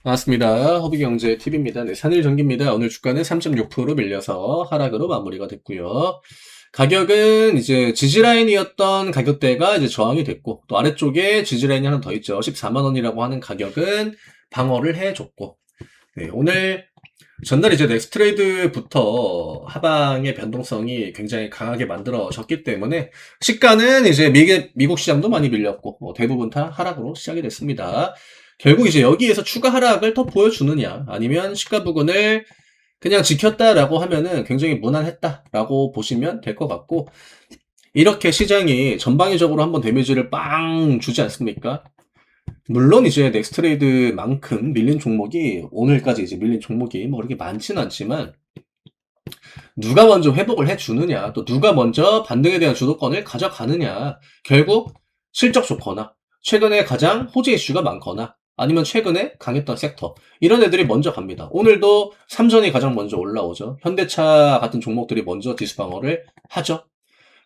반갑습니다. 허브경제TV입니다. 네, 산일전기입니다. 오늘 주가는 3.6% 밀려서 하락으로 마무리가 됐고요. 가격은 이제 지지라인이었던 가격대가 이제 저항이 됐고, 또 아래쪽에 지지라인이 하나 더 있죠. 14만 원이라고 하는 가격은 방어를 해줬고, 네, 오늘 전날 이제 넥스트레이드부터 하방의 변동성이 굉장히 강하게 만들어졌기 때문에 시가는 이제 미국 시장도 많이 밀렸고 대부분 다 하락으로 시작이 됐습니다. 결국 이제 여기에서 추가 하락을 더 보여주느냐 아니면 시가 부근을 그냥 지켰다라고 하면은 굉장히 무난했다라고 보시면 될 것 같고, 이렇게 시장이 전방위적으로 한번 데미지를 빵 주지 않습니까? 물론 이제 넥스트레이드만큼 밀린 종목이 오늘까지 이제 밀린 종목이 뭐 그렇게 많지는 않지만, 누가 먼저 회복을 해주느냐, 또 누가 먼저 반등에 대한 주도권을 가져가느냐, 결국 실적 좋거나 최근에 가장 호재 이슈가 많거나 아니면 최근에 강했던 섹터, 이런 애들이 먼저 갑니다. 오늘도 삼전이 가장 먼저 올라오죠. 현대차 같은 종목들이 먼저 지수 방어를 하죠.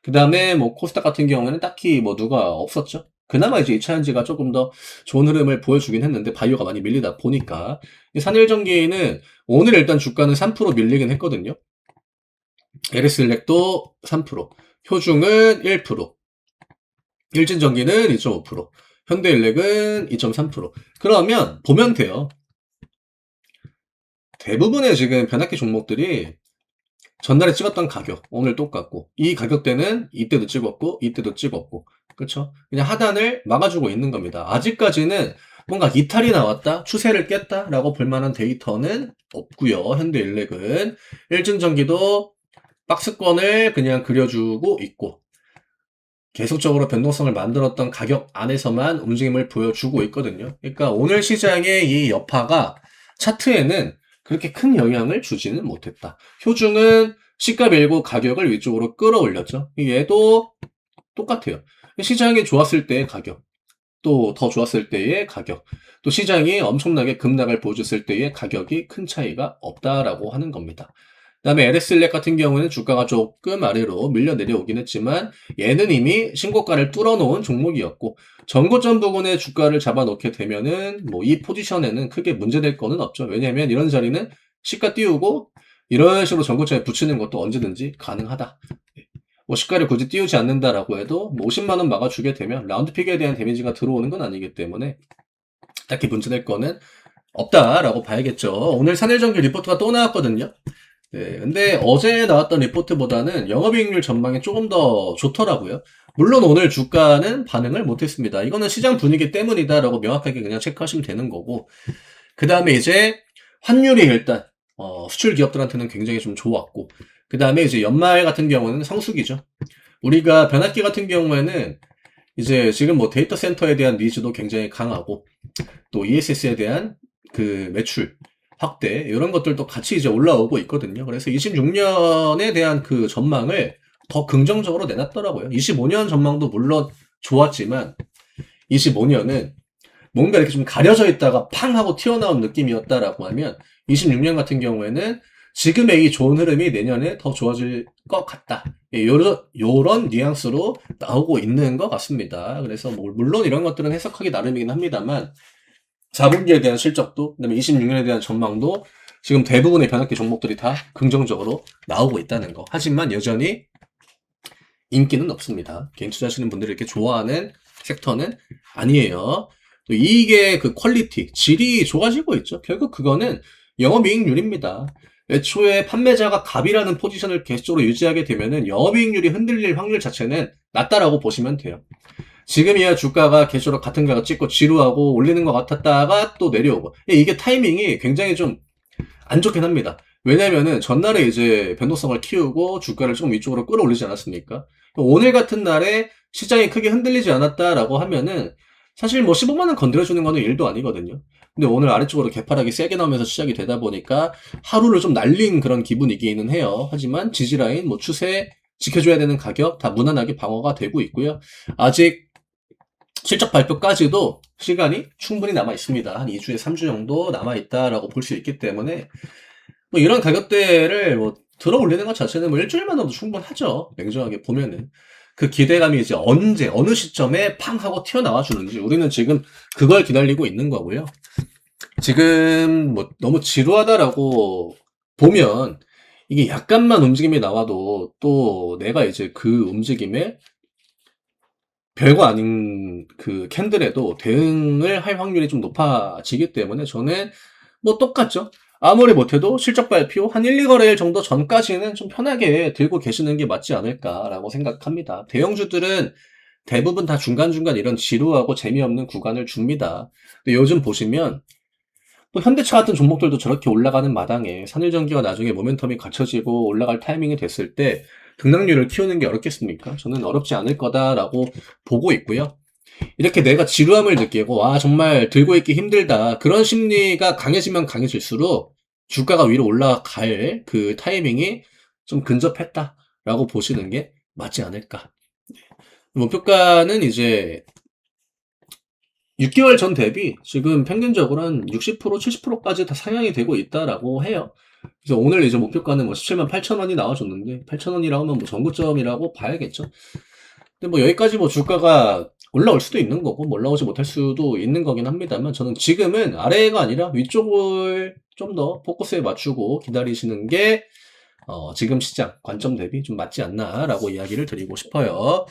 그 다음에 뭐 코스닥 같은 경우에는 딱히 뭐 누가 없었죠. 그나마 이제 이차전지가 조금 더 좋은 흐름을 보여주긴 했는데 바이오가 많이 밀리다 보니까, 이 산일전기는 오늘 일단 주가는 3% 밀리긴 했거든요. LS일렉도 3%, 효중은 1%, 일진전기는 2.5%, 현대일렉은 2.3%. 그러면 보면 돼요. 대부분의 지금 변압기 종목들이 전날에 찍었던 가격 오늘 똑같고, 이 가격대는 이때도 찍었고 이때도 찍었고, 그렇죠? 그냥 하단을 막아주고 있는 겁니다. 아직까지는 뭔가 이탈이 나왔다, 추세를 깼다라고 볼 만한 데이터는 없고요. 현대일렉은 일진전기도 박스권을 그냥 그려주고 있고, 계속적으로 변동성을 만들었던 가격 안에서만 움직임을 보여주고 있거든요. 그러니까 오늘 시장의 이 여파가 차트에는 그렇게 큰 영향을 주지는 못했다. 효중은 시가 밀고 가격을 위쪽으로 끌어올렸죠. 얘도 똑같아요. 시장이 좋았을 때의 가격, 또 더 좋았을 때의 가격, 또 시장이 엄청나게 급락을 보여줬을 때의 가격이 큰 차이가 없다라고 하는 겁니다. 그 다음에 LS일렉 같은 경우는 주가가 조금 아래로 밀려 내려오긴 했지만 얘는 이미 신고가를 뚫어놓은 종목이었고, 전고점 부근에 주가를 잡아놓게 되면은 뭐 이 포지션에는 크게 문제될 거는 없죠. 왜냐하면 이런 자리는 시가 띄우고 이런 식으로 전고점에 붙이는 것도 언제든지 가능하다. 뭐 시가를 굳이 띄우지 않는다라고 해도 뭐 50만 원 막아주게 되면 라운드픽에 대한 데미지가 들어오는 건 아니기 때문에 딱히 문제될 거는 없다라고 봐야겠죠. 오늘 산일전기 리포트가 또 나왔거든요. 네, 근데 어제 나왔던 리포트보다는 영업이익률 전망이 조금 더 좋더라고요. 물론 오늘 주가는 반응을 못했습니다. 이거는 시장 분위기 때문이다라고 명확하게 그냥 체크하시면 되는 거고, 그 다음에 이제 환율이 일단 수출 기업들한테는 굉장히 좀 좋았고, 그 다음에 이제 연말 같은 경우는 성수기죠. 우리가 변압기 같은 경우에는 이제 지금 뭐 데이터 센터에 대한 니즈도 굉장히 강하고, 또 ESS에 대한 그 매출 확대, 이런 것들도 같이 이제 올라오고 있거든요. 그래서 26년에 대한 그 전망을 더 긍정적으로 내놨더라고요. 25년 전망도 물론 좋았지만 25년은 뭔가 이렇게 좀 가려져 있다가 팡 하고 튀어나온 느낌이었다라고 하면, 26년 같은 경우에는 지금의 이 좋은 흐름이 내년에 더 좋아질 것 같다. 예, 요런 뉘앙스로 나오고 있는 것 같습니다. 그래서 뭐 물론 이런 것들은 해석하기 나름이긴 합니다만, 4분기에 대한 실적도, 그다음에 26년에 대한 전망도 지금 대부분의 변압기 종목들이 다 긍정적으로 나오고 있다는 거. 하지만 여전히 인기는 없습니다. 개인 투자하시는 분들이 이렇게 좋아하는 섹터는 아니에요. 또 이익의 그 퀄리티, 질이 좋아지고 있죠. 결국 그거는 영업이익률입니다. 애초에 판매자가 갑이라는 포지션을 계속적으로 유지하게 되면은 영업이익률이 흔들릴 확률 자체는 낮다라고 보시면 돼요. 지금이야 주가가 계속적으로 같은 가격 찍고 지루하고 올리는 것 같았다가 또 내려오고, 이게 타이밍이 굉장히 좀 안 좋긴 합니다. 왜냐면은 전날에 이제 변동성을 키우고 주가를 조금 위쪽으로 끌어올리지 않았습니까? 오늘 같은 날에 시장이 크게 흔들리지 않았다라고 하면은 사실 뭐 15만 원 건드려주는 거는 일도 아니거든요. 근데 오늘 아래쪽으로 개파락이 세게 나오면서 시작이 되다 보니까 하루를 좀 날린 그런 기분이기는 해요. 하지만 지지라인, 뭐 추세, 지켜줘야 되는 가격 다 무난하게 방어가 되고 있고요. 아직 실적 발표까지도 시간이 충분히 남아 있습니다. 한 2주에 3주 정도 남아 있다라고 볼 수 있기 때문에 뭐 이런 가격대를 뭐 들어 올리는 것 자체는 뭐 일주일만 해도 충분하죠. 냉정하게 보면은. 그 기대감이 이제 언제, 어느 시점에 팡 하고 튀어나와 주는지 우리는 지금 그걸 기다리고 있는 거고요. 지금 뭐 너무 지루하다라고 보면 이게 약간만 움직임이 나와도 또 내가 이제 그 움직임에 별거 아닌 그 캔들에도 대응을 할 확률이 좀 높아지기 때문에 저는 뭐 똑같죠. 아무리 못해도 실적 발표 한 1, 2거래일 정도 전까지는 좀 편하게 들고 계시는 게 맞지 않을까라고 생각합니다. 대형주들은 대부분 다 중간중간 이런 지루하고 재미없는 구간을 줍니다. 근데 요즘 보시면 또 현대차 같은 종목들도 저렇게 올라가는 마당에 산일전기가 나중에 모멘텀이 갖춰지고 올라갈 타이밍이 됐을 때 등락률을 키우는 게 어렵겠습니까? 저는 어렵지 않을 거다라고 보고 있고요. 이렇게 내가 지루함을 느끼고 아 정말 들고 있기 힘들다 그런 심리가 강해지면 강해질수록 주가가 위로 올라갈 그 타이밍이 좀 근접했다라고 보시는 게 맞지 않을까. 목표가는 이제 6개월 전 대비 지금 평균적으로 한 60%, 70%까지 다 상향이 되고 있다라고 해요. 그래서 오늘 이제 목표가는 뭐 17만 8천 원이 나와줬는데 8천 원이라고 하면 뭐 전고점이라고 봐야겠죠. 근데 뭐 여기까지 뭐 주가가 올라올 수도 있는 거고 뭐 올라오지 못할 수도 있는 거긴 합니다만 저는 지금은 아래가 아니라 위쪽을 좀 더 포커스에 맞추고 기다리시는 게 지금 시장 관점 대비 좀 맞지 않나라고 이야기를 드리고 싶어요.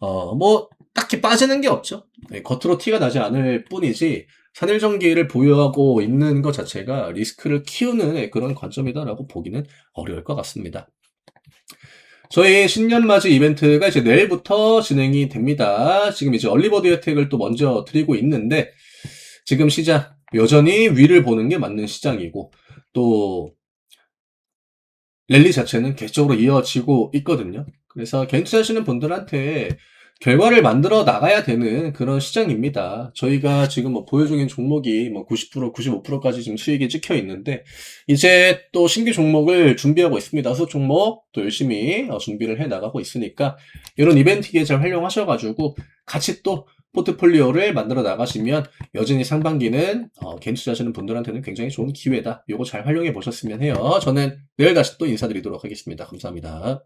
뭐 딱히 빠지는 게 없죠. 네, 겉으로 티가 나지 않을 뿐이지 산일전기를 보유하고 있는 것 자체가 리스크를 키우는 그런 관점이다라고 보기는 어려울 것 같습니다. 저희 신년맞이 이벤트가 이제 내일부터 진행이 됩니다. 지금 이제 얼리버드 혜택을 또 먼저 드리고 있는데 지금 시장 여전히 위를 보는 게 맞는 시장이고 또 랠리 자체는 계속적으로 이어지고 있거든요. 그래서 개인 투자하시는 분들한테 결과를 만들어 나가야 되는 그런 시장입니다. 저희가 지금 뭐 보유 중인 종목이 뭐 90%, 95%까지 지금 수익이 찍혀 있는데 이제 또 신규 종목을 준비하고 있습니다. 후속 종목 또 열심히 준비를 해 나가고 있으니까 이런 이벤트 기회 잘 활용하셔가지고 같이 또 포트폴리오를 만들어 나가시면 여전히 상반기는 개인 투자하시는 분들한테는 굉장히 좋은 기회다. 요거 잘 활용해 보셨으면 해요. 저는 내일 다시 또 인사드리도록 하겠습니다. 감사합니다.